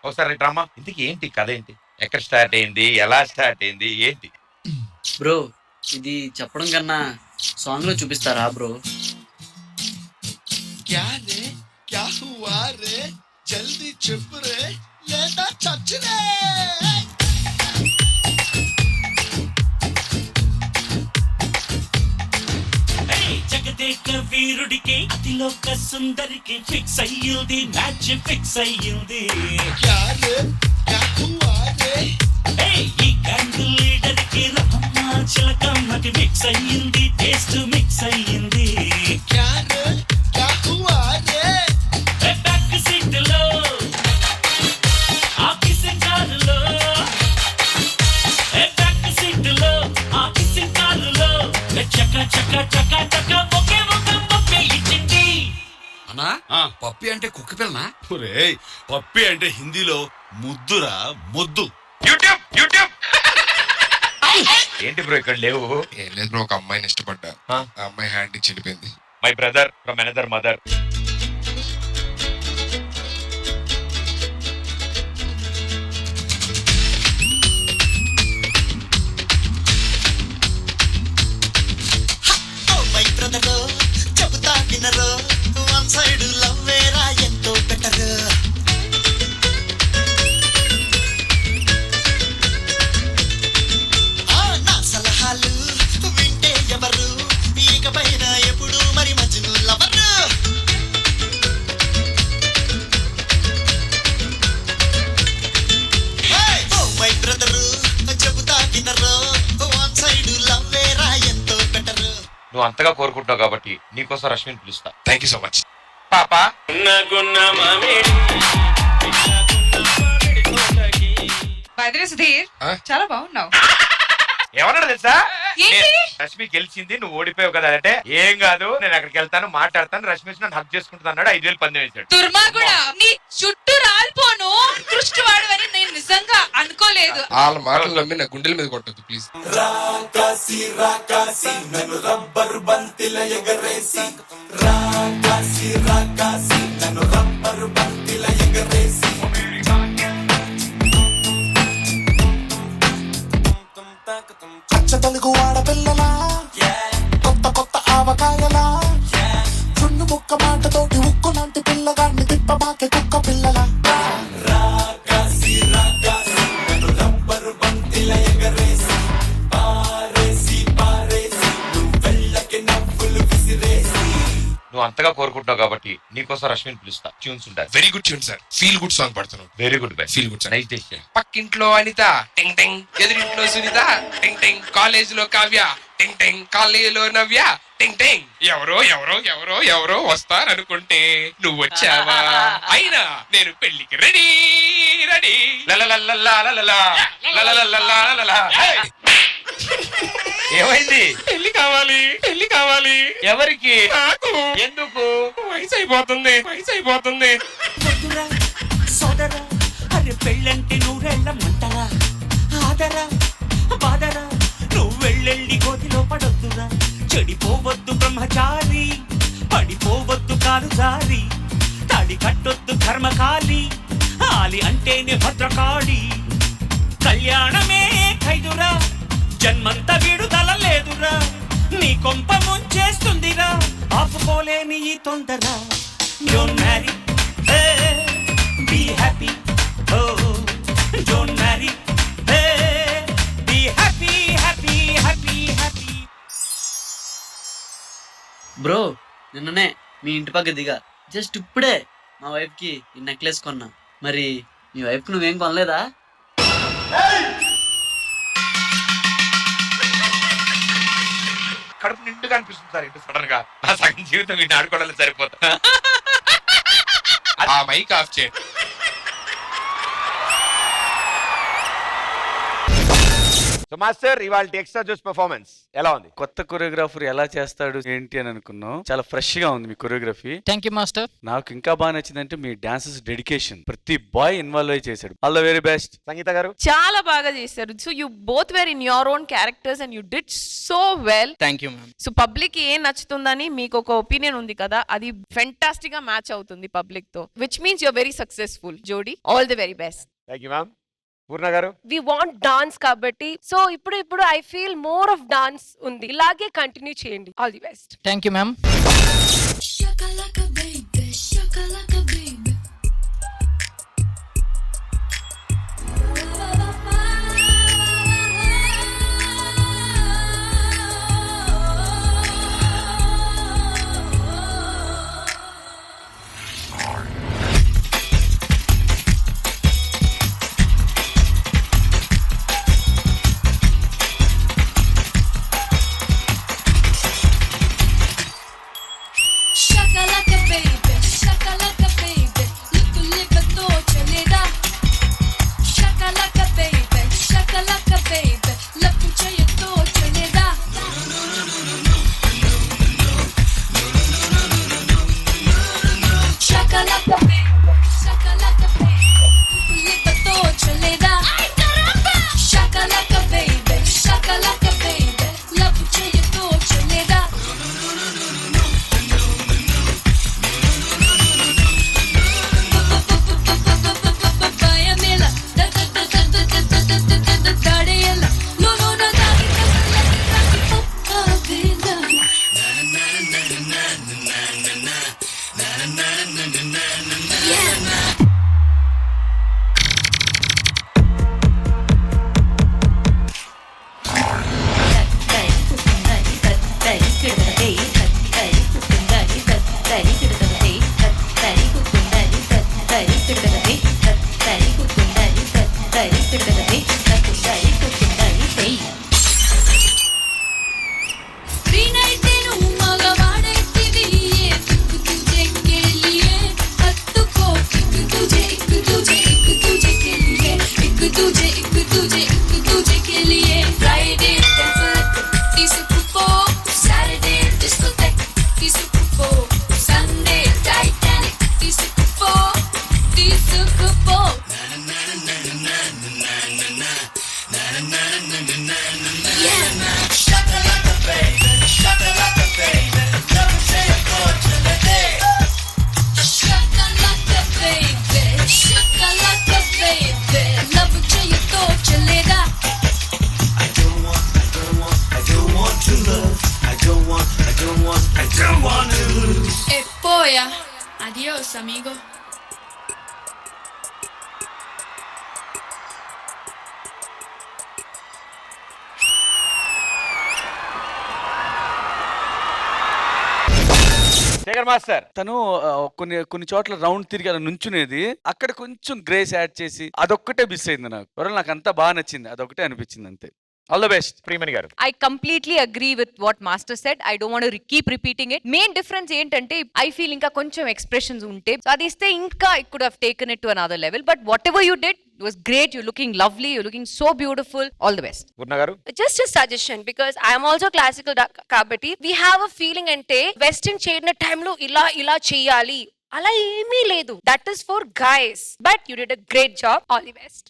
ఒకసారి డ్రామా ఇంతకి ఏంటి కథ ఏంటి? ఎక్కడ స్టార్ట్ అయింది? ఎలా స్టార్ట్ అయింది? ఏంటి? బ్రో ఇది చెప్పడం కన్నా సాంగ్ లో చూపిస్తారా బ్రో? क्या रे क्या हुआ रे जल्दी चुप रे लेटा चच रे జగదేక వీరుడికి అతిలోక సుందరికి ఫిక్స్ అయ్యింది మ్యాచ్ ఫిక్స్ అయ్యింది क्या रे क्या हुआ रे ఈ గ్యాంగ్ లీడర్ కి రహమ్మ చిలకమ్మకి మిక్స్ అయ్యింది టేస్ట్ మిక్స్ అయ్యింది क्या रे क्या हुआ रे బ్యాక్ సీట్ లో ఆఫీస్ కారులో బ్యాక్ సీట్ లో ఆఫీస్ కారులో చక చక చక చక ఒకే ఒక పప్పి ఇచ్చింది. అన్నా పప్పి అంటే కుక్క పిల్లనా? ఒరేయ్, పప్పి అంటే హిందీలో ముద్దురా మొద్దు. యూట్యూబ్ యూట్యూబ్ ఏంటి బ్రో ఇక్కడ లేవు? ఏం లేదు బ్రో, ఒక అమ్మాయిని ఇష్టపడ్డా. ఆ అమ్మాయి హ్యాండ్ ఇచ్చి వెళ్ళిపోయింది. My brother from another mother. Oh my brother చెబుతా వినరు వన్ సైడ్ లవ్ వేరా ఎంతో బెటర్ నా సలహాలు వింటే ఎవరు ఇకపైన ఎప్పుడు మరి Majnu lover oh my brother చెబుతా వినరు వన్ సైడ్ లవ్ వేరా ఎంతో బెటర్ నువ్వు అంతగా కోరుకుంటున్నావు కాబట్టి నీకోసం రష్మిని పిలుస్తా. Thank you so much. పాపా బైదరే సుధీర్ ఆ? చాలా బాగున్నావు. ఏమన్నాడు తెలుసా? ఏంటి? రష్మి గెలిచింది, నువ్వు ఓడిపోయావు కదా అంటే ఏం కాదు నేను అక్కడికి వెళ్తాను మాట్లాడతాను, రష్మి వచ్చి నన్ను హక్ చేసుకుంటుంది అన్నాడు. 5,000 పందెం వేశాడు. దుర్మార్గుడా, నీ చుట్టూ రాలిపోను దృష్టివాడు అని నేను నిజంగా అనుకోలేదు. వాళ్ళ మాటలు నమ్మి నా గుండెల మీద కొట్టద్దు ప్లీజ్. రాకాసి రాకాసి నన్ను రబ్బరు బంతిల ఎగరేసి రాకాసి రాకాసి నన్ను రబ్బరు బంతిల ఎగరేసి పచ్చ తెలుగు ఆడపిల్లలా కొత్త కొత్త ఆవకాయలా చున్ను ముక్క మాటతోటి ఉక్కు లాంటి పిల్లగాన్ని తిప్పబాకే కుక్క పిల్లల రాకాసి రాకాసి నన్ను రబ్బరు బంతిల ఎగరేసి పారేసి పారేసి నువ్వు వెళ్ళకి నవ్వులు విసిరేసి నువ్వు అంతగా కోరుకుంటున్నావు కాబట్టి నీకోసం రష్మిని పిలుస్తా. ట్యూన్స్ ఉంటాయి. Very good tune sir. Feel good song పడుతున్నావు. Very good bye. Feel good sir. Nice decision. పక్కింట్లో అనిత టింగ్ టింగ్, ఎదురింట్లో సునీత టింగ్ టింగ్, కాలేజ్ లో కావ్య టింగ్ టింగ్, కాలేజీలో నవ్య టింగ్ టింగ్. ఎవరో ఎవరో ఎవరో ఎవరో వస్తారనుకుంటే నువ్వు వచ్చావా? అయినా నేను పెళ్లికి రెడీ రెడీ. ఏమైంది? పెళ్లి కావాలి పెళ్లి కావాలి. ఎవరికి? నాకు. ఎందుకు? వయసు అయిపోతుంది వయసు అయిపోతుంది. వద్దురా సోదరా, అరే పెళ్ళంటే నూరెళ్ళ మంటరా, ఆదరా బాదరా, నువ్వు వెళ్ళెళ్ళి గోతిలో పడొద్దురా, చెడిపోవద్దు బ్రహ్మచారి, పడిపోవద్దు కాలు జారి, తాడి కట్టొద్దు కర్మకాలి, ఆలి అంటేనే భద్రకాళి, కళ్యాణమే ఖైదురా, జన్మంత విడుదల లేదురా, నీ కొంప ముంచేస్తుందిరా, ఆపుకోలేని ఈ తొందర. Don't marry, be happy, don't marry, be happy happy happy happy. Bro నిన్ననే మీ ఇంటి పక్క దిగా, జస్ట్ ఇప్పుడే మా వైఫ్ కి ఈ నెక్లెస్ కొన్నా. మరి మీ వైఫ్ కి నువ్వేం కొనలేదా? కడుపు నిండుగా అనిపిస్తుంది సార్ ఇంటి సడన్ గా. నా సగం జీవితం వీటిని ఆడుకోవడానికి సరిపోతా. ఆ మైక్ ఆఫ్ చేయండి. సో మాస్టర్ ఇవాళ ఎక్స్ట్రా జోస్ పెర్ఫార్మెన్స్ ఎలా ఉంది? కొత్త కొరియోగ్రాఫర్ ఎలా చేస్తాడు ఏంటి అని అనుకున్నాం. చాలా ఫ్రెష్ గా ఉంది మీ కొరియోగ్రఫీ. Thank you master. నాకు ఇంకా బాగా నచ్చిందంటే మీ డాన్సెస్ డెడికేషన్. ప్రతి బాయ్ ఇన్వాల్వ్ అయ్యి చేశాడు. All the very best. Sangeetha గారు చాలా బాగా చేశారు. So you both were in your own characters and you did so well. Thank you ma'am. So public ఏం నచ్చుతుందని మీకు ఒక ఒపీనియన్ ఉంది కదా, అది ఫెంటాస్టిక్ గా మ్యాచ్ అవుతుంది పబ్లిక్ తో, which means you are very successful జోడీ. All the very best. Thank you ma'am. Poorna గారు వి వాంట్ డాన్స్ కాబట్టి సో ఇప్పుడు I feel more of dance ఉంది, ఇలాగే కంటిన్యూ చేయండి. All the best. Thank you ma'am. Shakalaka baby, shakalaka baby, lipu lipato chaleda. Shakalaka baby, shakalaka baby, lapu chayato chaleda. Shakalaka baby, shakalaka baby, lipu lipato chaleda. Ay caramba! Shakalaka baby, shakalaka baby, lapu chayato chaleda. Adiós, amigo. Sekhar master తను కొన్ని చోట్ల round తిరిగి అలా నుంచునేది, అక్కడ కొంచెం grace add చేసి అదొక్కటే miss అయింది నాకు. నాకు అంతా బాగా నచ్చింది, అదొక్కటే అనిపించింది అంతే. All the best. ప్రియమణి గారు I completely agree with what Master said. I don't want to keep repeating it. Main difference ఏంటంటే I feel ఇంకా కొంచెం expressions ఉంటే అది ఇస్తే ఇంకా I could have taken it to another level. But whatever you did, it was great. You're looking lovely. You're looking so beautiful. All the best. పూర్ణ గారు Just a suggestion because I am also classical కాబట్టి we have a feeling అంటే western చేసిన టైంలో ఇలా చేయాలి అలా ఏమీ లేదు. That is for guys. But you did a great job. All the best.